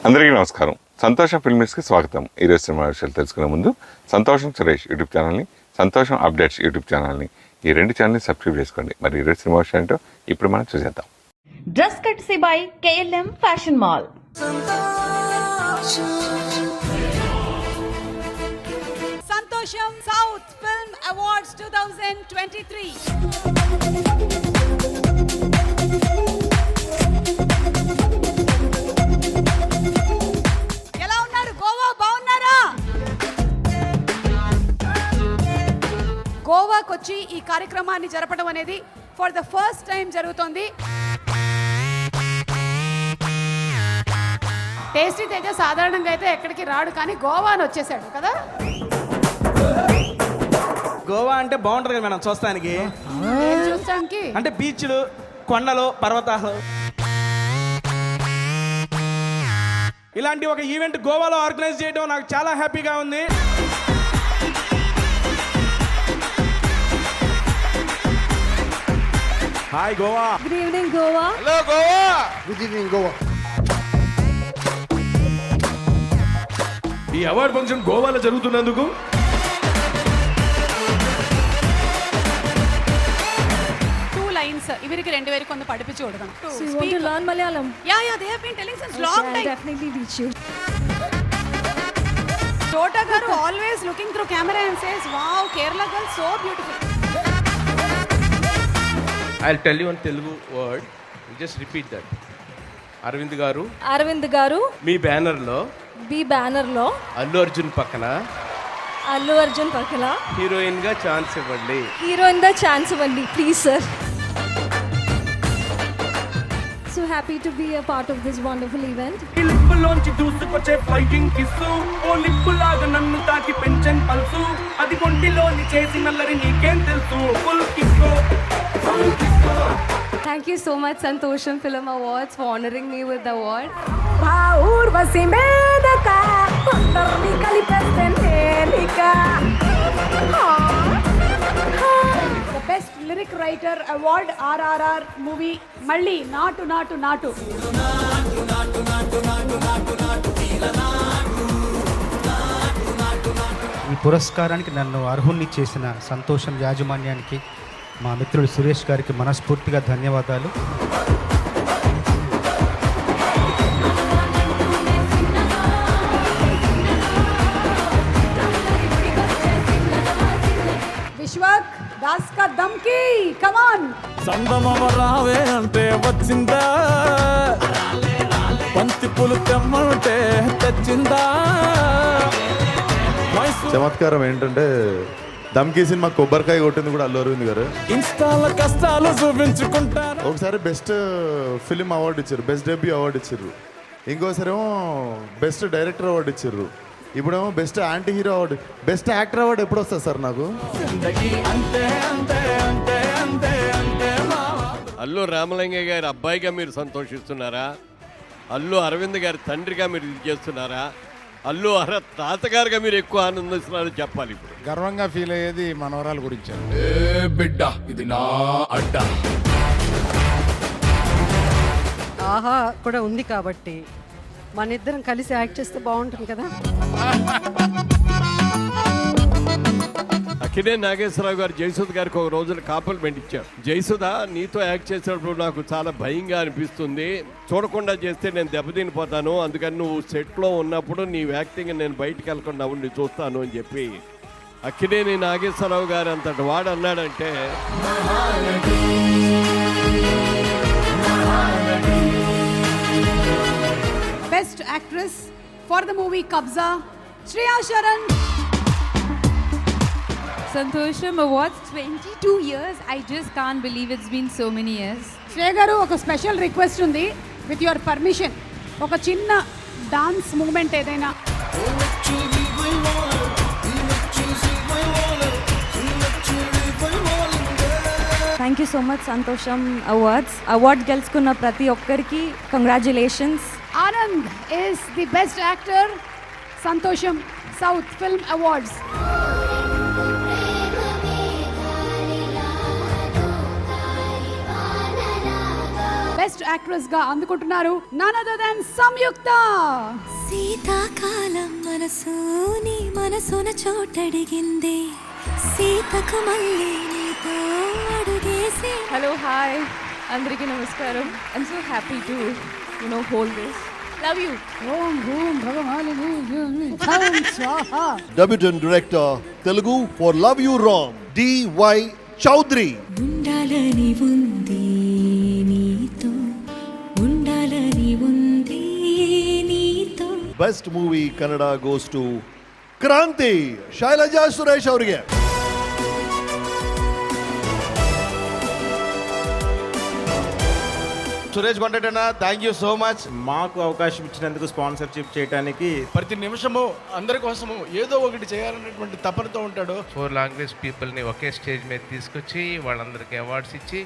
అందరికీ నమస్కారం. సంతోషం ఫిల్మ్స్కి స్వాగతం. ఈరోజు సినిమా విషయాలు తెలుసుకునే ముందు సంతోషం సురేష్ యూట్యూబ్ ఛానల్ని, సంతోషం అప్డేట్స్ యూట్యూబ్ ఛానల్ని, ఈ రెండు ఛానల్ని సబ్స్క్రైబ్ చేసుకోండి. మరి ఈరోజు సినిమా విషయం ఏంటో ఇప్పుడు మనం చూసేద్దాం. Dress కట్సీ by KLM fashion mall. సంతోషం సౌత్ ఫిల్మ్ అవార్డ్స్ 2023. ఎలా ఉన్నారు గోవా? బాగున్నారా? గోవాకొచ్చి ఈ కార్యక్రమాన్ని జరపడం అనేది ఫర్ ద ఫస్ట్ టైం జరుగుతోంది. టేస్టీ తేజ సాధారణంగా అయితే ఎక్కడికి రాడు, కానీ గోవా అని వచ్చేసాడు కదా. గోవా అంటే బాగుంటుంది కదా మనం చూస్తానికి. ఏం చూస్తానికి? అంటే బీచ్లు, కొండలు, పర్వతాలు. ఇలాంటి ఒక ఈవెంట్ గోవాలో ఆర్గనైజ్ చేయడం నాకు చాలా హ్యాపీగా ఉంది. Hi Goa. Good evening Goa. Hello Goa. Good evening Goa. ఈ అవార్డ్ ఫంక్షన్ గోవాలో జరుగుతున్నందుకు ఇవరికి 2 వేరు కొంత పడిపించి చూడదాం. So you want to learn Malayalam? Yeah, they have been telling since long I'll time. definitely teach you. Chota garu always looking through camera and says, "Wow, Kerala girl so beautiful." I'll tell you one Telugu word. You just repeat that. Arvind గారు, అరవింద్ గారు మీ banner లో B banner లో అల్లు అర్జున్ పక్కన అల్లు అర్జున్ పక్కన heroine గా chance ఇవ్వండి. Heroine గా chance ఇవ్వండి please sir. So happy to be a part of this wonderful event. లిప్పులోంచి దూసుకొచ్చే ఫైటింగ్ కిస్సు, ఓ లిప్పులాగా నన్ను తాకి పెంచన్ పల్సు, అది ఒంటిలోని చేసి నల్లరి నీకేం తెలుసు. Full Kisko. Thank you so much Santosham Film Awards for honoring me with the award. The best lyric writer award RRR movie మళ్ళీ నాటు నాటు నాటు. ఈ పురస్కారానికి నన్ను అర్హుణ్ణి చేసిన సంతోషం యాజమాన్యానికి, మా మిత్రుడు సురేష్ గారికి మనస్ఫూర్తిగా ధన్యవాదాలు. విశ్వక్ దాస్ కా దమ్కి కమాన్. సందమవ రావే అంటే వచ్చిందా, పంతి పులు తెమ్మంటే తెచ్చిందా. చమత్కారం ఏంటంటే దమ్కి సినిమా కొబ్బరికాయ కొట్టింది కూడా అల్లు అరవింద్ గారు. ఇన్స్టాల కష్టాలు చూపించుకుంటారు. ఒకసారి బెస్ట్ ఫిలిం అవార్డు ఇచ్చారు, బెస్ట్ డెబ్యూ అవార్డు ఇచ్చారు. ఇంకోసారి ఏమో బెస్ట్ డైరెక్టర్ అవార్డు ఇచ్చారు. ఇప్పుడేమో best anti hero award. Best actor award ఎప్పుడు వస్తుంది సార్ నాకు? అల్లు రామలింగయ్య గారి అబ్బాయిగా మీరు సంతోషిస్తున్నారా? అల్లు అరవింద్ గారి తండ్రిగా మీరు ఇది చేస్తున్నారా? అల్లు తాతగారుగా మీరు ఎక్కువ ఆనందిస్తున్నారని చెప్పాలి. ఇప్పుడు గర్వంగా ఫీల్ అయ్యేది మనవరాల గురించి. బిడ్డ ఇది నా అడ్డ. ఆహా కూడా ఉంది కాబట్టి మన ఇద్దరం కలిసి యాక్ట్ చేస్తే బాగుంటుంది కదా. అక్కినే నాగేశ్వరరావు గారు జయసుధ గారికి ఒక రోజున కాంప్లిమెంట్ ఇచ్చారు. జయసుధ, నీతో యాక్ట్ చేసేటప్పుడు నాకు చాలా భయంగా అనిపిస్తుంది, చూడకుండా చేస్తే నేను దెబ్బతినిపోతాను, అందుకని నువ్వు సెట్లో ఉన్నప్పుడు నీ యాక్టింగ్ నేను బయటికి వెళ్ళకుండా ఉండి చూస్తాను అని చెప్పి అక్కినేని నాగేశ్వరరావు గారు అంతటి వాడు అన్నాడంటే. Best actress for the movie కబ్జా Shreya Sharan. Santosham Awards 22 years. I just can't believe it's been so many years. Shreya గారు, ఒక స్పెషల్ రిక్వెస్ట్ ఉంది. విత్ యువర్ పర్మిషన్ ఒక చిన్న డాన్స్ మూమెంట్ ఏదైనా. Thank you so much Santosham Awards. Award గెలుచుకున్న ప్రతి ఒక్కరికి congratulations. Anand is the best actor, సంతోషం south film awards. Best actress గా అందుకుంటున్నారు none other than సంయుక్త. శీతాకాలం మనసు నీ మనసున చోటడిగింది సీతకు మళ్ళీ నీతో అడుగేసి. హలో హాయ్ అందరికీ నమస్కారం. I'm so happy to hold this. Love you. ఓం భూం భగవాలిని స్వాహా. Debutant director Telugu for Love You Ram, D.Y. Chowdhury. ఉండాలని ఉంది నీతో ఉండాలని ఉంది నీతో. Best movie Kannada goes to Kranti, Shailaja Suresh ಅವರಿಗೆ. సురేష్ కొండటన్న థ్యాంక్ యూ సో మచ్. మాకు అవకాశం ఇచ్చినందుకు స్పాన్సర్షిప్ చేయడానికి ప్రతి నిమిషము అందరి కోసము ఏదో ఒకటి చేయాలనేటువంటి తపనతో ఉంటాడు. 4 లాంగ్వేజ్ పీపుల్ని ఒకే స్టేజ్ మీద తీసుకొచ్చి వాళ్ళందరికీ అవార్డ్స్ ఇచ్చి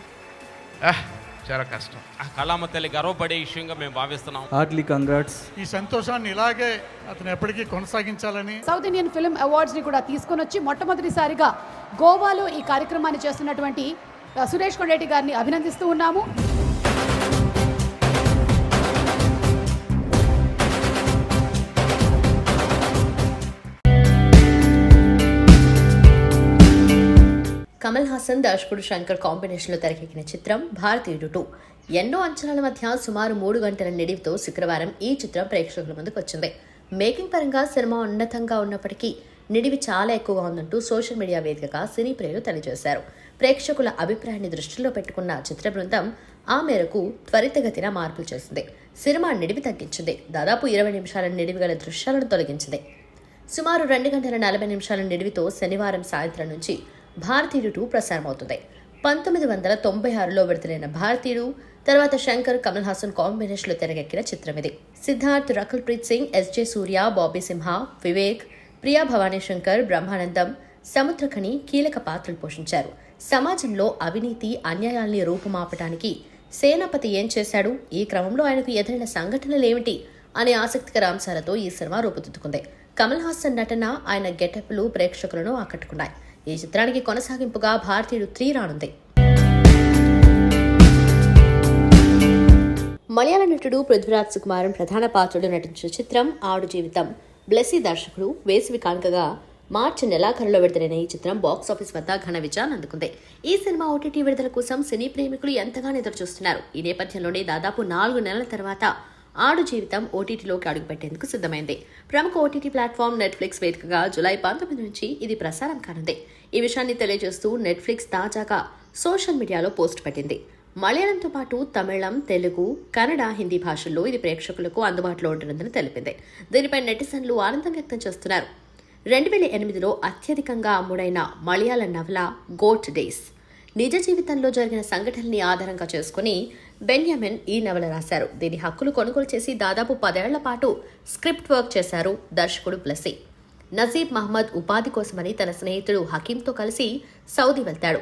చాలా కష్టం. ఆ కళామ తల్లి గర్వపడే విషయంగా మేము భావిస్తున్నాం. Heartly congrats. ఈ సంతోషాన్ని ఇలాగే అతను ఎప్పటికీ కొనసాగించాలని. సౌత్ ఇండియన్ ఫిల్మ్ అవార్డ్స్ ని కూడా తీసుకొని వచ్చి మొట్టమొదటిసారిగా గోవాలో ఈ కార్యక్రమాన్ని చేస్తున్నటువంటి సురేష్ కొండేటి గారిని అభినందిస్తూ ఉన్నాము. కమల్ హాసన్ దర్శకుడు శంకర్ కాంబినేషన్లో తెరకెక్కిన చిత్రం భారతీయుడు 2 ఎన్నో అంచనాల మధ్య సుమారు 3 గంటల నిడివితో శుక్రవారం ఈ చిత్రం ప్రేక్షకుల ముందుకు వచ్చింది. మేకింగ్ పరంగా సినిమా ఉన్నతంగా ఉన్నప్పటికీ నిడివి చాలా ఎక్కువగా ఉందంటూ సోషల్ మీడియా వేదికగా సినీ ప్రియులు తెలియజేశారు. ప్రేక్షకుల అభిప్రాయాన్ని దృష్టిలో పెట్టుకున్న చిత్ర బృందం ఆ మేరకు త్వరితగతిన మార్పులు చేసింది. సినిమా నిడివి తగ్గించింది. దాదాపు 20 నిమిషాల నిడివి గల దృశ్యాలను తొలగించింది. సుమారు 2 గంటల 40 నిమిషాల నిడివితో శనివారం సాయంత్రం నుంచి భారతీయుడు 2 ప్రసారమవుతుంది. 1996లో విడుదలైన భారతీయుడు తర్వాత శంకర్ కమల్ హాసన్ కాంబినేషన్లో తెరకెక్కిన చిత్రం ఇది. సిద్ధార్థ్, రకుల్ ప్రీత్ సింగ్, ఎస్జే సూర్య, బాబీ సింహ, వివేక్, ప్రియా భవానీ శంకర్, బ్రహ్మానందం, సముద్రఖని కీలక పాత్రలు పోషించారు. సమాజంలో అవినీతి, అన్యాయాల్ని రూపుమాపటానికి సేనాపతి ఏం చేశాడు, ఈ క్రమంలో ఆయనకు ఎదురైన సంఘటనలేమిటి అనే ఆసక్తికర అంశాలతో ఈ సినిమా రూపుదిద్దుకుంది. కమల్ హాసన్ నటన, ఆయన గెటప్లు ప్రేక్షకులను ఆకట్టుకున్నాయి. ఈ చిత్రానికి కొనసాగింపుగా భారతీయుడు 3 రానుంది. మలయాళ నటుడు పృథ్వీరాజ్ సుకుమారన్ ప్రధాన పాత్రలో నటించిన చిత్రం ఆడు జీవితం. బ్లెస్సీ దర్శకుడు. వేసవి కానుకగా మార్చి నెలాఖరులో విడుదలైన ఈ చిత్రం బాక్సాఫీస్ వద్ద ఘన విజయాన్ని అందుకుంది. ఈ సినిమా ఓటీటీ విడుదల కోసం సినీ ప్రేమికులు ఎంతగానో ఎదురుచూస్తున్నారు. ఈ నేపథ్యంలోనే దాదాపు 4 నెలల తర్వాత ఆడు జీవితం ఓటీటీలోకి అడుగుపెట్టేందుకు సిద్ధమైంది. ప్రముఖ ఓటీటీ ప్లాట్ఫామ్ నెట్ఫ్లిక్స్ వేదికగా జూలై 19 నుంచి ఇది ప్రసారం కానుంది. ఈ విషయాన్ని తెలియజేస్తూ నెట్ఫ్లిక్స్ తాజాగా సోషల్ మీడియాలో పోస్ట్ పెట్టింది. మలయాళంతో పాటు తమిళం, తెలుగు, కన్నడ, హిందీ భాషల్లో ఇది ప్రేక్షకులకు అందుబాటులో ఉంటుందని తెలిపింది. దీనిపై నెటిజన్లు ఆనందం వ్యక్తం చేస్తున్నారు. 2008లో అత్యధికంగా అమ్ముడైన మలయాళ నవల గోట్ డేస్ నిజ జీవితంలో జరిగిన సంఘటనల్ని ఆధారంగా చేసుకుని బెన్యామిన్ ఈ నవల రాశారు. దీని హక్కులు కొనుగోలు చేసి దాదాపు 10 ఏళ్ల పాటు స్క్రిప్ట్ వర్క్ చేశారు దర్శకుడు బ్లెస్సీ. నజీబ్ మహమ్మద్ ఉపాధి కోసమని తన స్నేహితుడు హకీంతో కలిసి సౌదీ వెళ్తాడు.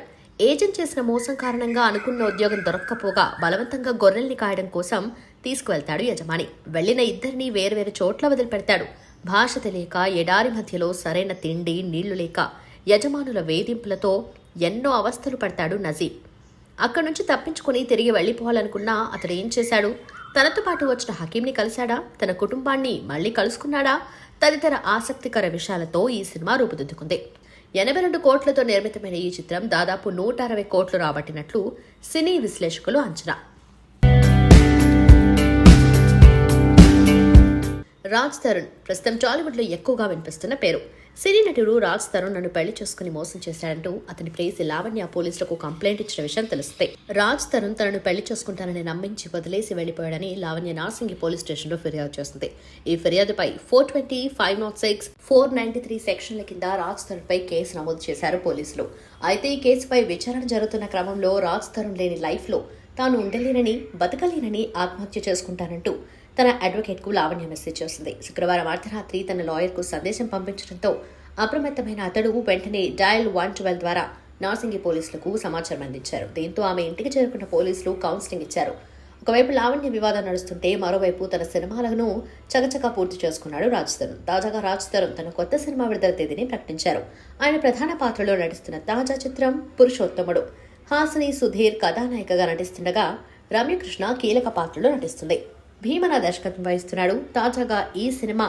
ఏజెంట్ చేసిన మోసం కారణంగా అనుకున్న ఉద్యోగం దొరక్కపోగా బలవంతంగా గొర్రెల్ని కాయడం కోసం తీసుకువెళ్తాడు యజమాని. వెళ్లిన ఇద్దరిని వేర్వేరు చోట్ల వదిలిపెడతాడు. భాష తెలియక, ఎడారి మధ్యలో సరైన తిండి, నీళ్లు లేక యజమానుల వేధింపులతో ఎన్నో అవస్థలు పడతాడు నజీబ్. అక్కడి నుంచి తప్పించుకుని తిరిగి వెళ్లిపోవాలనుకున్నా అతడు ఏం చేశాడు? తనతో పాటు వచ్చిన హకీంని కలిశాడా? తన కుటుంబాన్ని మళ్లీ కలుసుకున్నాడా? తదితర ఆసక్తికర విషయాలతో ఈ సినిమా రూపుదిద్దుకుంది. 82 కోట్లతో నిర్మితమైన ఈ చిత్రం దాదాపు 160 కోట్లు రాబట్టినట్లు సినీ విశ్లేషకులు అంచనా. రాజ్ తరుణ్ ప్రస్తుతం టాలీవుడ్ లో ఎక్కువగా వినిపిస్తున్న పేరు. సినీ నటుడు రాజ్ తరుణ్ నన్ను పెళ్లి చేసుకుని మోసం చేశాడంటూ అతని ప్రేయసి లావణ్య పోలీసులకు కంప్లైంట్ ఇచ్చిన విషయం తెలుస్తుంది. రాజ్ తరుణ్ తనను పెళ్లి చేసుకుంటానని నమ్మించి వదిలేసి వెళ్లిపోయాడని లావణ్య నార్సింగి పోలీస్ స్టేషన్లో ఫిర్యాదు చేస్తుంది. ఈ ఫిర్యాదుపై 420, 506, 493 సెక్షన్ల కింద రాజ్ తరుణ్ పై కేసు నమోదు చేశారు పోలీసులు. అయితే ఈ కేసుపై విచారణ జరుగుతున్న క్రమంలో రాజ్ తరుణ్ లేని లైఫ్ లో తాను ఉండలేనని, బతకలేనని ఆత్మహత్య చేసుకుంటానంటూ తన అడ్వకేట్ కు లావణ్య మెసేజ్ చేసింది. శుక్రవారం అర్ధరాత్రి తన లాయర్ కు సందేశం పంపించడంతో అప్రమత్తమైన అతడు వెంటనే డయల్ 112 ద్వారా నార్సింగి పోలీసులకు సమాచారం అందించారు. దీంతో ఆమె ఇంటికి చేరుకున్న పోలీసులు కౌన్సిలింగ్ ఇచ్చారు. ఒకవైపు లావణ్య వివాదం నడుస్తుంటే మరోవైపు తన సినిమాలను చకచకా పూర్తి చేసుకున్నాడు రాజ్ తరుణ్. తాజాగా రాజ్ తరుణ్ తన కొత్త సినిమా విడుదల తేదీని ప్రకటించారు. ఆయన ప్రధాన పాత్రలో నటిస్తున్న తాజా చిత్రం పురుషోత్తముడు. హాసిని సుధీర్ కథానాయికగా నటిస్తుండగా రమ్యకృష్ణ కీలక పాత్రలో నటిస్తుంది. భీమన దర్శకత్వం వహిస్తున్నాడు. తాజాగా ఈ సినిమా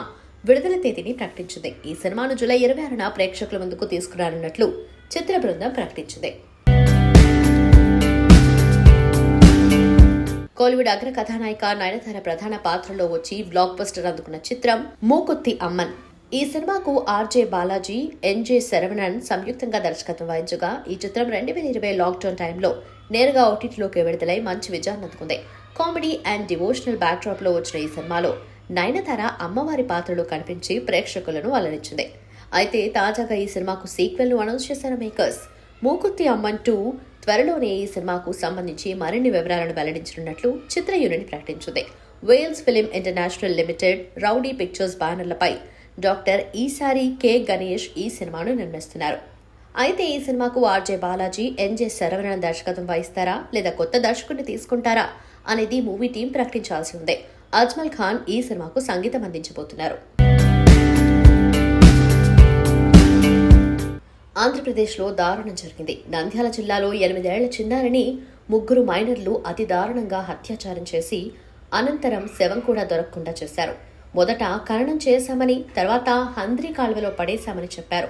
విడుదల తేదీని ప్రకటించింది. ఈ సినిమాను జూలై 26న ప్రేక్షకుల ముందుకు తీసుకురానున్నట్లు చిత్ర బృందం ప్రకటించింది. కోలీవుడ్ అగ్ర కథానాయిక నయనతార ప్రధాన పాత్రలో వచ్చి బ్లాక్ బస్టర్ అందుకున్న చిత్రం మూకుత్తి అమ్మన్. ఈ సినిమాకు ఆర్జే బాలాజీ, ఎన్జే శరవణన్ సంయుక్తంగా దర్శకత్వం వహించగా ఈ చిత్రం 2020 లాక్డౌన్ టైంలో నేరుగా ఓటీటీలోకి విడుదలై మంచి విజయాన్ని అందుకుంది. కామెడీ అండ్ డివోషనల్ బ్యాక్డ్రాప్ లో వచ్చిన ఈ సినిమాలో నయనతార అమ్మవారి పాత్రలో కనిపించి ప్రేక్షకులను అలరించింది. అయితే తాజాగా ఈ సినిమాకు సీక్వెల్ ను అనౌన్స్ చేశారు మేకర్స్. మూకుత్తి అమ్మన్ 2 త్వరలోనే ఈ సినిమాకు సంబంధించి మరిన్ని వివరాలను వెల్లడించనున్నట్లు చిత్ర యూనిట్ ప్రకటించింది. Vels film international limited, rowdy pictures బ్యానర్లపై డాక్టర్ ఈసారి కె గణేష్ ఈ సినిమాను నిర్మిస్తున్నారు. అయితే ఈ సినిమాకు ఆర్జే బాలాజీ, ఎన్జే శరవణన్ దర్శకత్వం వహిస్తారా లేదా కొత్త దర్శకుడిని తీసుకుంటారా అనేది మూవీ టీం ప్రకటించాల్సి ఉంది. అజ్మల్ ఖాన్ ఈ సినిమాకు సంగీతం అందించబోతున్నారు. ఆంధ్రప్రదేశ్లో దారుణం జరిగింది. నంద్యాల జిల్లాలో 8 ఏళ్ల చిన్నారిని 3 మైనర్లు అతి దారుణంగా అత్యాచారం చేసి అనంతరం శవం కూడా దొరకకుండా చేశారు. మొదట ఖననం చేశామని, తర్వాత హంద్రీ కాల్వలో పడేశామని చెప్పారు.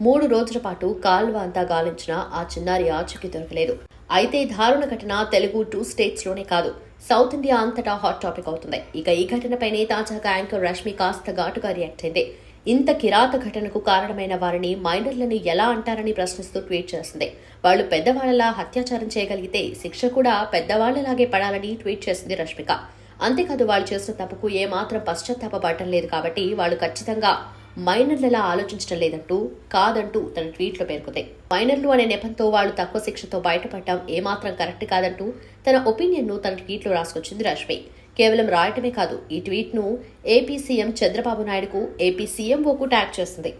3 రోజుల పాటు కాల్వ అంతా గాలించినా ఆ చిన్నారి ఆచూకీ దొరకలేదు. అయితే దారుణ ఘటన తెలుగు 2 స్టేట్స్లోనే కాదు, సౌత్ ఇండియా అంతటా హాట్ టాపిక్ అవుతుంది. ఇక ఈ ఘటనపైనే తాజాగా యాంకర్ రష్మి కాస్త ఘాటుగా రియాక్ట్ అయింది. ఇంత కిరాత ఘటనకు కారణమైన వారిని మైనర్లని ఎలా అంటారని ప్రశ్నిస్తూ ట్వీట్ చేసింది. వాళ్లు పెద్దవాళ్లలా అత్యాచారం చేయగలిగితే శిక్ష కూడా పెద్దవాళ్లలాగే పడాలని ట్వీట్ చేసింది రష్మిక. అంతేకాదు, వాళ్ళు చేసిన తప్పుకు ఏమాత్రం పశ్చాత్తాపడటం లేదు కాబట్టి వాళ్ళు ఖచ్చితంగా మైనర్లలా ఆలోచించడం లేదంటూ కాదంటూ తన ట్వీట్లో పేర్కొంది. మైనర్లు అనే నెపంతో వాళ్ళు తక్కువ శిక్షతో బయటపడటం ఏమాత్రం కరెక్ట్ కాదంటూ తన ఒపీనియన్ను తన ట్వీట్లో రాసుకొచ్చింది రష్మి. కేవలం రాయటమే కాదు, ఈ ట్వీట్ను ఏపీ సీఎం చంద్రబాబు నాయుడుకు, ఏపీ సీఎంఓకు ట్యాగ్ చేసింది.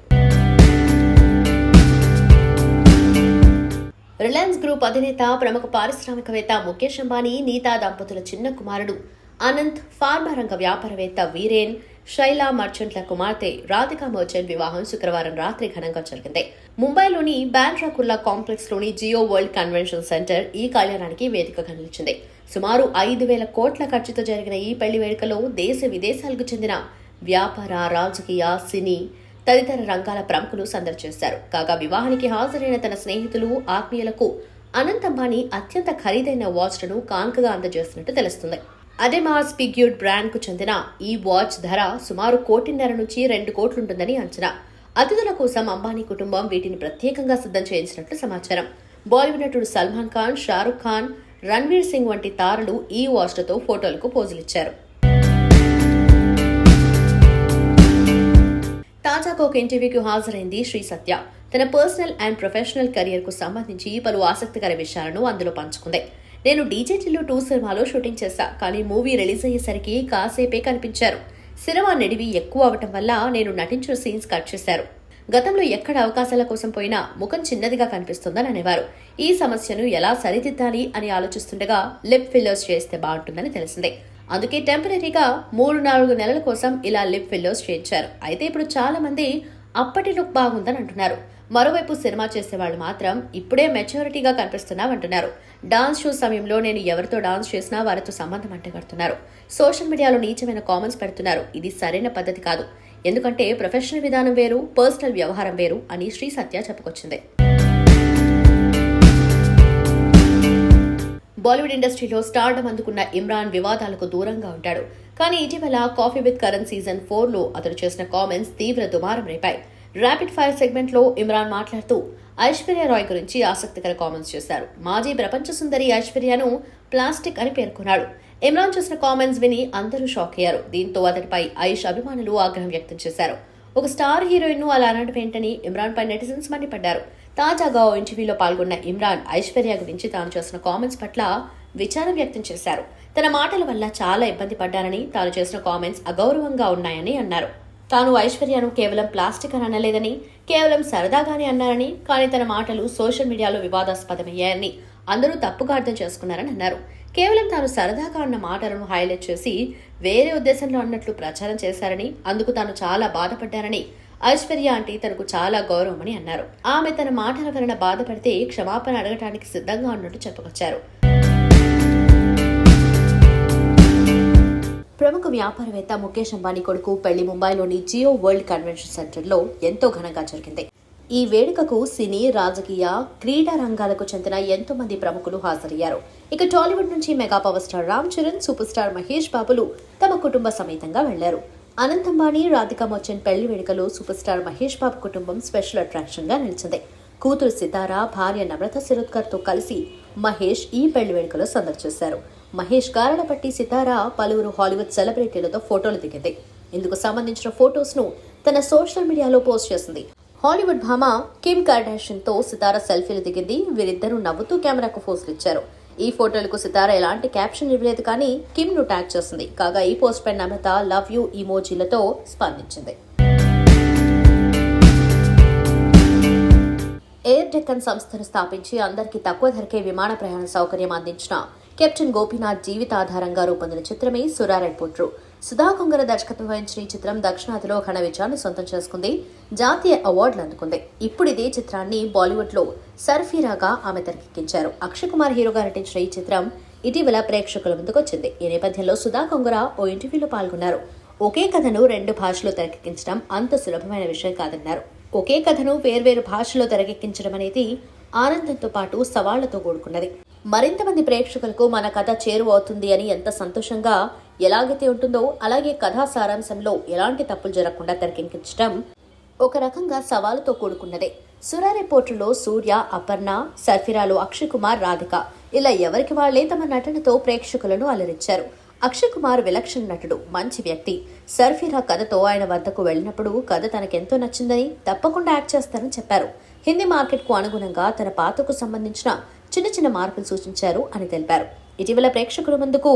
రిలయన్స్ గ్రూప్ అధినేత, ప్రముఖ పారిశ్రామికవేత్త ముఖేష్ అంబానీ, నీతా దంపతుల చిన్న కుమారుడు అనంత్, ఫార్మా రంగ వ్యాపారవేత్త వీరేన్, శైలా మర్చెంట్ల కుమార్తె రాధికా మర్చెంట్ వివాహం శుక్రవారం రాత్రి ఘనంగా జరిగింది. ముంబైలోని బాండ్రా కుర్లా కాంప్లెక్స్ లోని జియో వరల్డ్ కన్వెన్షన్ సెంటర్ ఈ కళ్యాణానికి వేదికగా నిలిచింది. సుమారు 5,000 కోట్ల ఖర్చుతో జరిగిన ఈ పెళ్లి వేడుకలో దేశ విదేశాలకు చెందిన వ్యాపార, రాజకీయ, సినీ తదితర రంగాల ప్రముఖులు సందడి చేశారు. కాగా వివాహానికి హాజరైన తన స్నేహితులు, ఆత్మీయులకు అనంత్ అంబానీ అత్యంత ఖరీదైన వాచ్లను కానుకగా అందజేస్తున్నట్టు తెలుస్తుంది. అడెమాస్ పిగ్యూడ్ బ్రాండ్ కు చెందిన ఈ వాచ్ ధర సుమారు 1.5 నుంచి 2 కోట్లుంటుందని అంచనా. అతిథుల కోసం అంబానీ కుటుంబం వీటిని ప్రత్యేకంగా సిద్ధం చేయించినట్లు సమాచారం. బాలీవుడ్ నటుడు సల్మాన్ ఖాన్, షారుఖ్ ఖాన్, రణ్వీర్ సింగ్ వంటి తారలు ఈ వాచ్లతో ఫోటోలకు పోజులిచ్చారు. తాజాగా ఒక ఇంటర్వ్యూకి హాజరైంది శ్రీ సత్య. తన పర్సనల్ అండ్ ప్రొఫెషనల్ కెరియర్ కు సంబంధించి పలు ఆసక్తికర విషయాలను అందులో పంచుకుంది. నేను డీజేటీలో 2 సినిమాలో షూటింగ్ చేశా, కానీ మూవీ రిలీజ్ అయ్యేసరికి కాసేపే కనిపించారు. సినిమా నిడివి ఎక్కువ అవటం వల్ల నేను నటించిన సీన్స్ కట్ చేశారు. గతంలో ఎక్కడ అవకాశాల కోసం పోయినా ముఖం చిన్నదిగా కనిపిస్తుందని అనేవారు. ఈ సమస్యను ఎలా సరిదిద్దాలి అని ఆలోచిస్తుండగా లిప్ ఫిల్లర్స్ చేస్తే బాగుంటుందని తెలిసిందే. అందుకే టెంపరీగా 3-4 నెలల కోసం ఇలా లిప్ ఫిల్లర్స్ చేయించారు. అయితే ఇప్పుడు చాలా మంది అప్పటి లుక్ బాగుందని అంటున్నారు. మరోవైపు సినిమా చేసేవాళ్ళు మాత్రం ఇప్పుడే మెచ్యూరిటీగా కనిపిస్తున్నామంటున్నారు. డాన్స్ షో సమయంలో నేను ఎవరితో డాన్స్ చేసినా వారితో సంబంధం అంటగడుతున్నారు. సోషల్ మీడియాలో నీచమైన కామెంట్స్ పెడుతున్నారు. ఇది సరైన పద్ధతి కాదు, ఎందుకంటే ప్రొఫెషనల్ విధానం వేరు, పర్సనల్ వ్యవహారం వేరు అని శ్రీ సత్య చెప్పుకొచ్చింది. బాలీవుడ్ ఇండస్ట్రీలో స్టార్డమ్ అందుకున్న ఇమ్రాన్ వివాదాలకు దూరంగా ఉంటాడు. కానీ ఇటీవల కాఫీ విత్ కరణ్ సీజన్ 4లో అతడు చేసిన కామెంట్స్ తీవ్ర దుమారం రేపాయి. ర్యాపిడ్ ఫైర్ సెగ్మెంట్ లో ఇమ్రాన్ మాట్లాడుతూ ఐశ్వర్య రాయ్ గురించి ఆసక్తికర కామెంట్స్ చేశారు. మాజీ ప్రపంచ సుందరి ఐశ్వర్యను ప్లాస్టిక్ అని పేర్కొన్నాడు. ఇమ్రాన్ చేసిన కామెంట్స్ విని అందరూ షాక్ అయ్యారు. దీంతో అతడిపై ఐష్ అభిమానులు ఆగ్రహం వ్యక్తం చేశారు. ఒక స్టార్ హీరోయిన్ ను అలా అనడం ఏంటని ఇమ్రాన్ పై నెటిజన్స్ మండిపడ్డారు. తాజాగా ఓ ఇంటర్వ్యూలో పాల్గొన్న ఇమ్రాన్ ఐశ్వర్య గురించి తాను చేసిన కామెంట్స్ పట్ల విచారం వ్యక్తం చేశారు. తన మాటల వల్ల చాలా ఇబ్బంది పడ్డారని, తాను చేసిన కామెంట్స్ అగౌరవంగా ఉన్నాయని అన్నారు. తాను ఐశ్వర్యను కేవలం ప్లాస్టిక్ అని అనలేదని, కేవలం సరదాగానే అన్నారని, కానీ తన మాటలు సోషల్ మీడియాలో వివాదాస్పదమయ్యాయని అందరూ తప్పుగా అర్థం చేసుకున్నారని అన్నారు. కేవలం తాను సరదాగా అన్న మాటలను హైలైట్ చేసి వేరే ఉద్దేశంలో అన్నట్లు ప్రచారం చేశారని, అందుకు తాను చాలా బాధపడ్డారని, ఐశ్వర్య అంటే తనకు చాలా గౌరవమని అన్నారు. ఆమె తన మాటల వలన బాధపడితే క్షమాపణ అడగటానికి సిద్ధంగా ఉన్నట్టు చెప్పుకొచ్చారు. ప్రముఖ వ్యాపారవేత్త ముఖేష్ అంబానీ కొడుకు పెళ్లి ముంబైలోని జియో వరల్డ్ కన్వెన్షన్ సెంటర్లో ఎంతో ఘనంగా జరిగింది. ఈ వేడుకకు సినీ, రాజకీయ, క్రీడా రంగాలకు చెందిన ఎంతో మంది ప్రముఖులు హాజరయ్యారు. ఇక టాలీవుడ్ నుంచి mega power star Ram Charan, super star Mahesh బాబులు తమ కుటుంబ సమేతంగా వెళ్లారు. అనంత్ అంబానీ, రాధికా మర్చెంట్ పెళ్లి వేడుకలో సూపర్ స్టార్ మహేష్ బాబు కుటుంబం స్పెషల్ అట్రాక్షన్ గా నిలిచింది. కూతురు సితారా, భార్య నమ్రత శిరోద్కర్ తో కలిసి మహేష్ ఈ పెళ్లి వేడుకలో సందడి చేశారు. మహేష్ గారణ పట్టి సితారా పలువురు హాలీవుడ్ సెలబ్రిటీలతో ఫోటోలు దిగింది. ఇందుకు సంబంధించిన ఫొటోస్ ను తన సోషల్ మీడియాలో పోస్ట్ చేసింది. హాలీవుడ్ భామ కిమ్ కార్డాషియన్ తో సితారా సెల్ఫీలు దిగింది. వీరిద్దరూ నవ్వుతూ కెమెరాకు పోజులు ఇచ్చారు. ఈ ఫోటోలకు సితారా ఎలాంటి క్యాప్షన్ ఇవ్వలేదు, కానీ కిమ్ ను ట్యాగ్ చేసింది. కాగా ఈ పోస్ట్ పై నమ్రత లవ్ యూ ఇమోజీలతో స్పందించింది. ఎయిర్ డెక్కన్ సంస్థను స్థాపించి అందరికీ తక్కువ ధరకే విమాన ప్రయాణ సౌకర్యం అందించిన కెప్టెన్ గోపీనాథ్ జీవితాధారంగా రూపొందిన చిత్రమే సురారెడ్ పుట్రు. సుధా కొంగర దర్శకత్వం వహించిన ఈ చిత్రం దక్షిణాదిలో ఘన విజయాన్ని సొంతం చేసుకుంది. జాతీయ అవార్డులు అందుకుంది. ఇప్పుడు ఇదే చిత్రాన్ని బాలీవుడ్ లో సర్ఫీరాగా ఆమె తెరకెక్కించారు. అక్షయ్ కుమార్ హీరోగా నటించిన ఈ చిత్రం ఇటీవల ప్రేక్షకుల ముందుకొచ్చింది. ఈ నేపథ్యంలో సుధా కొంగర ఓ ఇంటర్వ్యూలో పాల్గొన్నారు. ఒకే కథను 2 భాషల్లో తెరకెక్కించడం అంత సులభమైన విషయం కాదన్నారు. ఒకే కథను వేర్వేరు భాషల్లో తెరకెక్కించడం అనేది ఆనందంతో పాటు సవాళ్లతో కూడుకున్నది. మరింత మంది ప్రేక్షకులకు మన కథ చేరువవుతుంది అని ఎంత సంతోషంగా ఎలాగైతే ఉంటుందో అలాగే కథా సారాంశంలో ఎలాంటి తప్పులు జరగకుండా తెరకెక్కించడం ఒక రకంగా సవాలుతో కూడుకున్నదే. సురారెడ్ పుట్రులో సూర్య, అపర్ణ, సర్ఫిరాలో అక్షయ్ కుమార్, రాధిక ఇలా ఎవరికి వాళ్లే తమ నటనతో ప్రేక్షకులను అలరించారు. అక్షయ్ కుమార్ విలక్షణ నటుడు, మంచి వ్యక్తి. సర్ఫిరా కథతో ఆయన వద్దకు వెళ్లినప్పుడు కథ తనకెంతో నచ్చిందని తప్పకుండా యాక్ట్ చేస్తారని చెప్పారు. హిందీ మార్కెట్ కు అనుగుణంగా తన పాత్రకు సంబంధించిన చిన్న మార్పులు సూచించారు అని తెలిపారు. ఇటీవల ప్రేక్షకుల ముందుకు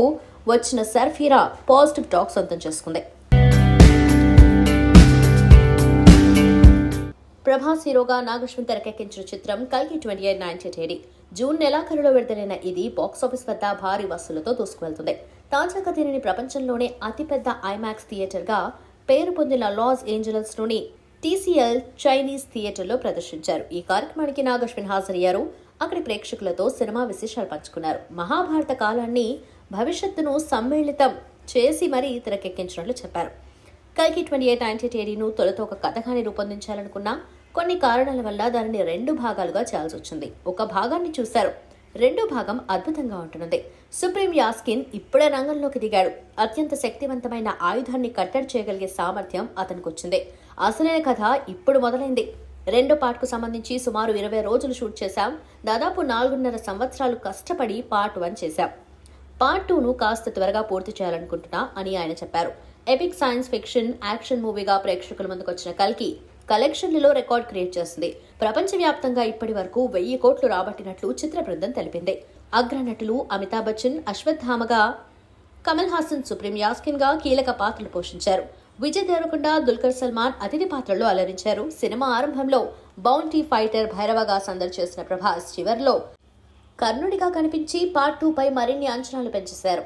వచ్చిన సర్ఫిరా పాజిటివ్ టాక్ సొంతం చేసుకుంది. ప్రభాస్ హీరోగా నాగశ్విన్ తెరకెక్కించిన చిత్రం కల్కి 28/1980 జూన్ నెలాఖరులో విడుదలైన ఇది బాక్సాఫీస్ వద్ద భారీ వసూళ్లతో దూసుకువెళ్తుంది. తాజాగా దీనిని ప్రపంచంలోనే అతిపెద్ద ఐమాక్స్ థియేటర్గా పేరు పొందిన లాస్ ఏంజలస్ లోని TCL చైనీస్ థియేటర్లో ప్రదర్శించారు. ఈ కార్యక్రమానికి నాగశ్విన్ హాజరయ్యారు. అక్కడి ప్రేక్షకులతో సినిమా విశేషాలు పంచుకున్నారు. మహాభారత కాలాన్ని భవిష్యత్తును సమ్మిళితం చేసి మరీ తెరకెక్కించినట్లు చెప్పారు. కల్కి 28/1980ను తొలుత ఒక కథగాని రూపొందించాలనుకున్నా కొన్ని కారణాల వల్ల దానిని 2 భాగాలుగా చేయాల్సి వచ్చింది. ఒక భాగాన్ని చూశారు, 2వ భాగం అద్భుతంగా ఉంటున్నది. సుప్రీం యాస్కిన్ ఇప్పుడే రంగంలోకి దిగాడు. అత్యంత శక్తివంతమైన ఆయుధాన్ని కట్టడి చేయగలిగే సామర్థ్యం అతనికి వచ్చింది. అసలైన కథ ఇప్పుడు మొదలైంది. 2వ పార్ట్ కు సంబంధించి సుమారు 20 రోజులు షూట్ చేశాం. దాదాపు 4.5 సంవత్సరాలు కష్టపడి పార్ట్ 1 చేశాం. పార్ట్ 2ను కాస్త త్వరగా పూర్తి చేయాలనుకుంటున్నా అని ఆయన చెప్పారు. ఎపిక్ సైన్స్ ఫిక్షన్ యాక్షన్ మూవీగా ప్రేక్షకుల ముందుకు వచ్చిన కల్కి కలెక్షన్లలో రికార్డ్ క్రియేట్ చేసింది. ప్రపంచవ్యాప్తంగా ఇప్పటి వరకు 1000 కోట్లు రాబట్టినట్లు చిత్ర బృందం తెలిపింది. అగ్రనటులు అమితాబ్ బచ్చన్, అశ్వత్థామగా, కమల్ హాసన్ సుప్రీం యాస్కిన్ గా కీలక పాత్రలు పోషించారు. విజయ్ దేవరకొండ, దుల్కర్ సల్మాన్ అతిథి పాత్రల్లో అలరించారు. సినిమా ఆరంభంలో బౌంటీ ఫైటర్ భైరవగా సందడి చేసిన ప్రభాస్ చివర్లో కర్ణుడిగా కనిపించి పార్ట్ 2 పై మరిన్ని అంచనాలు పెంచేశారు.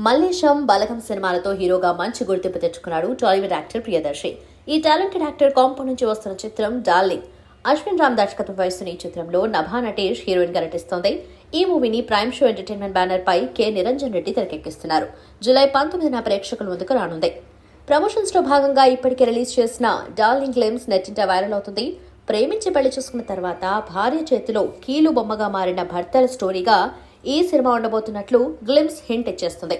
మల్లేశం, బలగం సినిమాలతో హీరోగా మంచి గుర్తింపు తెచ్చుకున్నాడు టాలీవుడ్ యాక్టర్ ప్రియదర్శి. ఈ టాలెంటెడ్ యాక్టర్ కాంపో నుంచి వస్తున్న చిత్రం డార్లింగ్. అశ్విన్ రామ్ దర్శకత్వం వహిస్తున్న ఈ చిత్రంలో నభా నటేష్ హీరోయిన్ గా నటిస్తోంది. ఈ మూవీని ప్రైమ్ షో ఎంటర్టైన్మెంట్ బ్యానర్ పై కె నిరంజన్ రెడ్డి తెరకెక్కిస్తున్నారు. జూలై 19న ప్రేక్షకుల ముందుకు రానుంది. ప్రమోషన్స్ లో భాగంగా ఇప్పటికే రిలీజ్ చేసిన డార్లింగ్ గ్లిమ్స్ నెట్టింట వైరల్ అవుతుంది. ప్రేమించి పెళ్లి చేసుకున్న తర్వాత భార్య చేతిలో కీలు బొమ్మగా మారిన భర్తల స్టోరీగా ఈ సినిమా ఉండబోతున్నట్లు గ్లిమ్స్ హింట్ ఇచ్చేస్తుంది.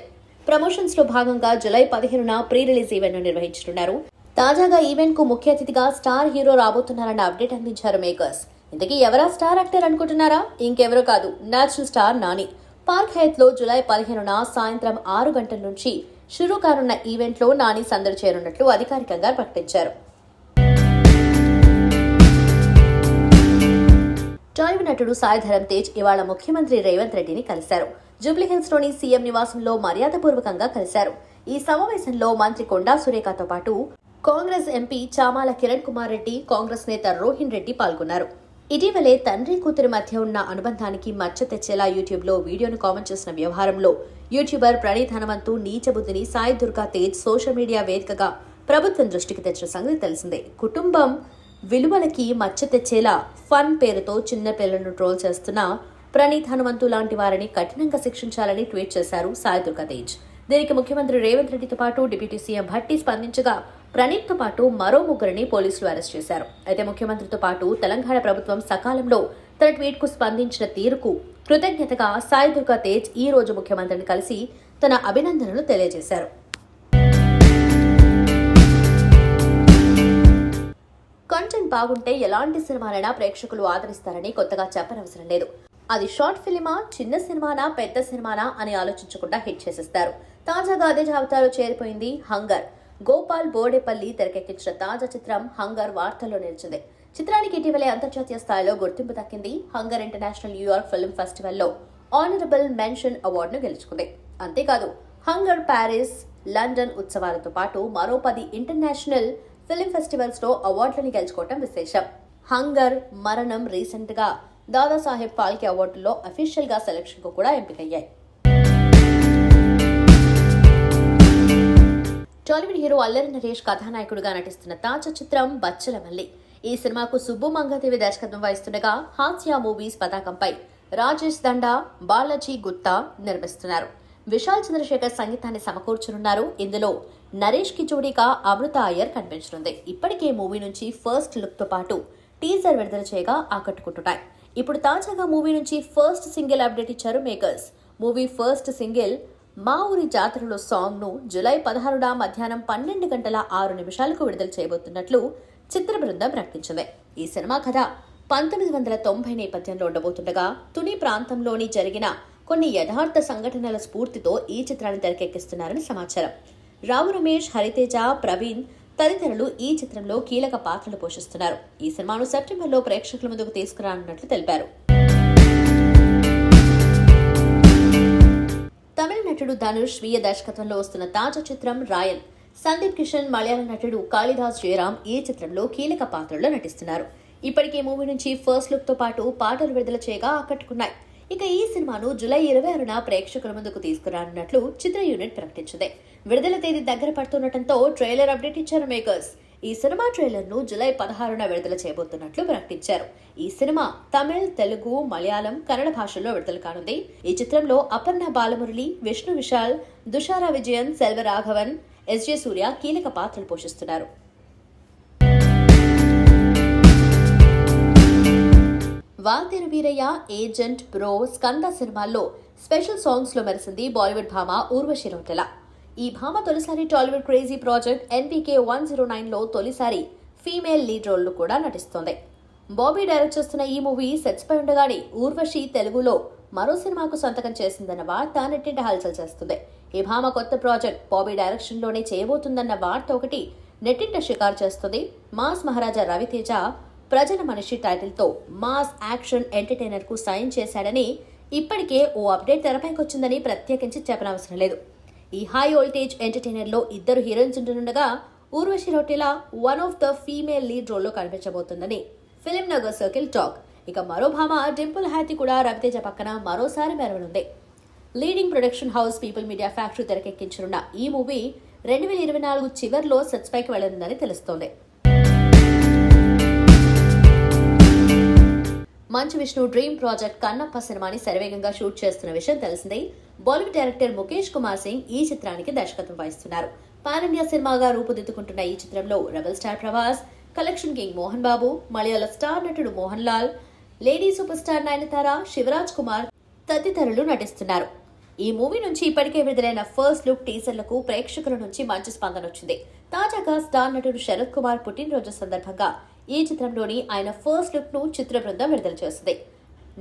ప్రమోషన్స్ లో భాగంగా జూలై 15న ప్రీ రిలీజ్ ఈవెంట్ ను నిర్వహించనున్నారు. తాజాగా ఈవెంట్ కు ముఖ్య అతిథిగా స్టార్ హీరో రాబోతున్నారన్న అప్డేట్ అందించారు మేకర్స్. ఇంతకీ ఎవరా స్టార్ యాక్టర్ అనుకుంటున్నారా? ఇంకెవరో కాదు, natural star Nani. Park Hyatt లో జూలై 15న సాయంత్రం 6 గంటల నుంచి షురూ కానున్న ఈవెంట్ లో నాని సందడి చేరున్నట్లు అధికారికంగా ప్రకటించారు. టాలీవుడ్ నటుడు సాయి ధరమ్ తేజ్ ఇవాళ ముఖ్యమంత్రి రేవంత్ రెడ్డిని కలిశారు. జూబ్లీహిల్స్ లోని సీఎం నివాసంలో మర్యాదపూర్వకంగా కలిశారు. ఈ సమావేశంలో మంత్రి కొండా సురేఖతో పాటు కాంగ్రెస్ ఎంపీ చామాల కిరణ్ కుమార్ రెడ్డి, కాంగ్రెస్ నేత రోహిన్ రెడ్డి పాల్గొన్నారు. ఇటీవలే తండ్రి కూతురి మధ్య ఉన్న అనుబంధానికి మచ్చ తెచ్చేలా యూట్యూబ్ లో వీడియోను కామెంట్ చేసిన వ్యవహారంలో యూట్యూబర్ ప్రణీత్ హనుమంతు నీచబుద్ధిని సాయి దుర్గా తేజ్ సోషల్ మీడియా వేదికగా ప్రభుత్వం దృష్టికి తెచ్చిన సంగతి తెలిసిందే. కుటుంబం విలువలకి మచ్చ తెచ్చేలా ఫన్ పేరుతో చిన్న పిల్లలను ట్రోల్ చేస్తున్న ప్రణీత్ హనుమంతు లాంటి వారిని కఠినంగా శిక్షించాలని ట్వీట్ చేశారు సాయి దుర్గా తేజ్. దీనికి ముఖ్యమంత్రి రేవంత్ రెడ్డితో పాటు డిప్యూటీ సీఎం భట్టి స్పందించగా ప్రణీత్తో పాటు మరో ముగ్గురిని పోలీసులు అరెస్ట్ చేశారు. అయితే ముఖ్యమంత్రితో పాటు తెలంగాణ ప్రభుత్వం సకాలంలో తన ట్వీట్ కు స్పందించిన తీరుకు కృతజ్ఞతగా సాయి దుర్గా తేజ్ ఈ రోజు ముఖ్యమంత్రిని కలిసి తన అభినందనలు తెలియజేశారు. కంటెంట్ బాగుంటే ఎలాంటి సినిమాలైనా ప్రేక్షకులు ఆదరిస్తారని కొత్తగా చెప్పనవసరం లేదు. అది షార్ట్ ఫిలిమా, చిన్న సినిమానా, పెద్ద సినిమానా అని ఆలోచించకుండా హిట్ చేసేస్తారు. తాజాగా అదే జాబితాలో చేరిపోయింది హంగర్. గోపాల్ బోడేపల్లి తెరకెక్కించిన తాజా చిత్రం హంగర్ వార్తల్లో నిలిచింది. చిత్రానికి ఇటీవలే అంతర్జాతీయ స్థాయిలో గుర్తింపు దక్కింది. Hunger international New York film ఫెస్టివల్లో honourable mention అవార్డును గెలుచుకుంది. అంతేకాదు హంగర్ ప్యారిస్, లండన్ ఉత్సవాలతో పాటు మరో 10 ఇంటర్నేషనల్ ఫిల్మ్ ఫెస్టివల్స్ లో అవార్డులను గెలుచుకోవడం విశేషం. హంగర్, మరణం రీసెంట్ గా దాదాసాహెబ్ ఫాల్కే అవార్డుల్లో అఫీషియల్ గా సెలక్షన్ కు కూడా ఎంపికయ్యాయి. టాలీవుడ్ హీరో అల్లరి నరేష్ కథానాయకుడిగా నటిస్తున్న తాజా చిత్రం బచ్చలమల్లి. ఈ సినిమాకు సుబ్బు మంగదేవి దర్శకత్వం వహిస్తుండగా హాస్య మూవీస్ పతాకంపై రాజేష్ దండా, బాలాజీ గుత్తా నిర్మిస్తున్నారు. విశాల్ చంద్రశేఖర్ సంగీతాన్ని సమకూర్చనున్నారు. ఇందులో నరేష్ కి జోడీగా అమృత అయ్యర్ కనిపించనుంది. ఇప్పటికే మూవీ నుంచి ఫస్ట్ లుక్ తో పాటు టీజర్ విడుదల చేయగా ఆకట్టుకుంటున్నాయి. ఇప్పుడు తాజాగా మూవీ నుంచి ఫస్ట్ సింగిల్ అప్డేట్ ఇచ్చారు మేకర్స్. మూవీ ఫస్ట్ సింగిల్ మా ఊరి జాతరలో సాంగ్ ను జూలై 16న మధ్యాహ్నం 12:06 విడుదల చేయబోతున్నట్లు చిత్ర బృందం ప్రకటించింది. ఈ సినిమా కథ 1990 నేపథ్యంలో ఉండబోతుండగా తుని ప్రాంతంలోని జరిగిన కొన్ని యథార్థ సంఘటనల స్ఫూర్తితో ఈ చిత్రాన్ని తెరకెక్కిస్తున్నారని సమాచారం. రావు రమేష్, హరితేజ, ప్రవీణ్ తదితరులు ఈ చిత్రంలో కీలక పాత్రలు పోషిస్తున్నారు. ఈ సినిమాను సెప్టెంబర్లో ప్రేక్షకుల ముందుకు తీసుకురానున్నట్లు తెలిపారు. తమిళ నటుడు ధనుష్ స్వీయ దర్శకత్వంలో వస్తున్న తాజా చిత్రం రాయన్. సందీప్ కిషన్, మలయాళ నటుడు కాళిదాస్ జయరాం ఈ చిత్రంలో కీలక పాత్రలో నటిస్తున్నారు. ఇప్పటికే మూవీ నుంచి ఫస్ట్ లుక్ తో పాటు పాటలు విడుదల చేయగా ఆకట్టుకున్నాయి. ఇక ఈ సినిమాను జూలై 26న ప్రేక్షకుల ముందుకు తీసుకురానున్నట్లు చిత్ర యూనిట్ ప్రకటించింది. విడుదల తేదీ దగ్గర పడుతుండటంతో ట్రైలర్ అప్డేట్ ఇచ్చారు మేకర్స్. ఈ సినిమా ట్రైలర్ ను జూలై 16న విడుదల చేయబోతున్నట్లు ప్రకటించారు. ఈ సినిమా తమిళ్, తెలుగు, మలయాళం, కన్నడ భాషల్లో విడుదల కానుంది. ఈ చిత్రంలో అపర్ణ బాలమురళి, విష్ణు విశాల్, దుషారా విజయన్, సెల్వరాఘవన్, ఎస్జే సూర్య కీలక పాత్రలు పోషిస్తున్నారు. వాల్తేరు వీరయ్య, ఏజెంట్, బ్రో, స్కంద సినిమాల్లో స్పెషల్ సాంగ్స్ లో మెరిసింది బాలీవుడ్ భామ ఊర్వశి రౌటెల. ఈ భామ తొలిసారి టాలీవుడ్ క్రేజీ ప్రాజెక్ట్ NPK 109లో తొలిసారి ఫీమేల్ లీడ్ రోల్ లో కూడా నటిస్తోంది. బాబీ డైరెక్ట్ చేస్తున్న ఈ మూవీ సెట్స్ పై ఉండగానే ఊర్వశి తెలుగులో మరో సినిమాకు సంతకం చేసిందన్న వార్త నెట్టింట హల్చల్ చేస్తుంది. ఈ భామ కొత్త ప్రాజెక్ట్ బాబీ డైరెక్షన్ లోనే చేయబోతుందన్న వార్త ఒకటి నెట్టింట షికారు చేస్తుంది. మాస్ మహారాజా రవితేజ ప్రజల మనిషి టైటిల్ తో మాస్ యాక్షన్ ఎంటర్టైనర్ కు సైన్ చేశాడని ఇప్పటికే ఓ అప్డేట్ తెరపైకి వచ్చిందని ప్రత్యేకించి చెప్పనవసరం లేదు. ఈ హై వోల్టేజ్ ఎంటర్టైనర్ లో 2 హీరోయిన్స్ ఉంటుండగా Urvashi Rautela one of the female lead role లో కనిపించబోతుందని ఫిల్మ్ నగర్ సర్కిల్ టాక్. ఇక మరో భామ డింపుల్ హ్యాతి కూడా రవితేజ పక్కన మరోసారి మెరవనుంది. Leading production house people media factory తెరకెక్కించనున్న ఈ మూవీ 2024 చివర్లో సెట్స్ పైకి వెళ్లనుందని తెలుస్తోంది. మంచు విష్ణు డ్రీమ్ ప్రాజెక్ట్ కన్నప్ప సినిమాని శరవేగంగా షూట్ చేస్తున్న విషయం తెలిసిందే. బాలీవుడ్ డైరెక్టర్ ముఖేష్ కుమార్ సింగ్ ఈ చిత్రానికి దర్శకత్వం వహిస్తున్నారు. పాన్ ఇండియా సినిమాగా రూపుదిద్దుకుంటున్న ఈ చిత్రంలో rebel star Prabhas, collection king Mohan Babu, మలయాళ స్టార్ నటుడు Mohan Lal, lady super star Nayanthara, Shivaraj Kumar తదితరులు నటిస్తున్నారు. ఈ మూవీ నుంచి ఇప్పటికే విడుదలైన ఫస్ట్ లుక్ టీజర్లకు ప్రేక్షకుల నుంచి మంచి స్పందన వచ్చింది. తాజాగా స్టార్ నటుడు శరత్ కుమార్ పుట్టినరోజు సందర్భంగా ఈ చిత్రంలోని ఆయన ఫస్ట్ లుక్ ను చిత్ర బృందం విడుదల చేసింది.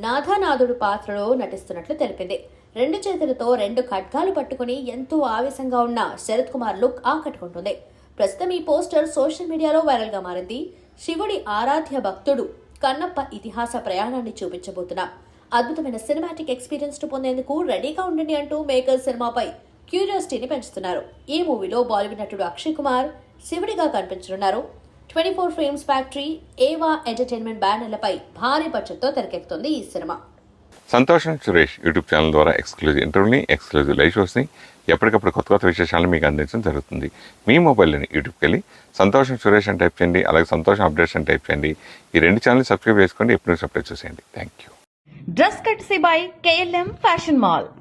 నాథానాథుడు పాత్రలో నటిస్తున్నట్లు తెలిపింది. 2 చేతులతో 2 ఖడ్గాలు పట్టుకుని ఎంతో ఆవేశంగా ఉన్న శరత్ కుమార్ లుక్ ఆకట్టుకుంటుంది. ప్రస్తుతం ఈ పోస్టర్ సోషల్ మీడియాలో వైరల్ గా మారింది. శివుడి ఆరాధ్య భక్తుడు కన్నప్ప ఇతిహాస ప్రయాణాన్ని చూపించబోతున్నాం. అద్భుతమైన సినిమాటిక్ ఎక్స్పీరియన్స్ ను పొందేందుకు రెడీగా ఉండండి అంటూ మేకర్స్ సినిమాపై క్యూరియాసిటీని పెంచుతున్నారు. ఈ మూవీలో బాలీవుడ్ నటుడు అక్షయ్ కుమార్ శివుడిగా కనిపించనున్నారు. 24 ఫ్రేమ్స్ ఫ్యాక్టరీ, ఏవా ఎంటర్టైన్మెంట్ బ్యానర్లపై భారీ బడ్జెట్తో తెరకెక్కుతుంది ఈ సినిమా. సంతోషం సురేష్ యూట్యూబ్ ఛానల్ ద్వారా ఎక్స్క్లూజివ్ ఇంటర్వ్యూని, ఎక్స్క్లూజివ్ లైవ్ షోస్ని, ఎప్పటికప్పుడు కొత్త విశేషాలను మీకు అందించడం జరుగుతుంది. మీ మొబైల్ని యూట్యూబ్కి వెళ్ళి సంతోషం సురేష్ అని టైప్ చేయండి, అలాగే సంతోషం అప్డేట్స్ అని టైప్ చేయండి. ఈ 2 ఛానల్ సబ్స్క్రైబ్ చేసుకోండి, ఎప్పుడు అప్డేట్ చూసేయండి. Thank you. Dress courtesy by KLM Fashion Mall.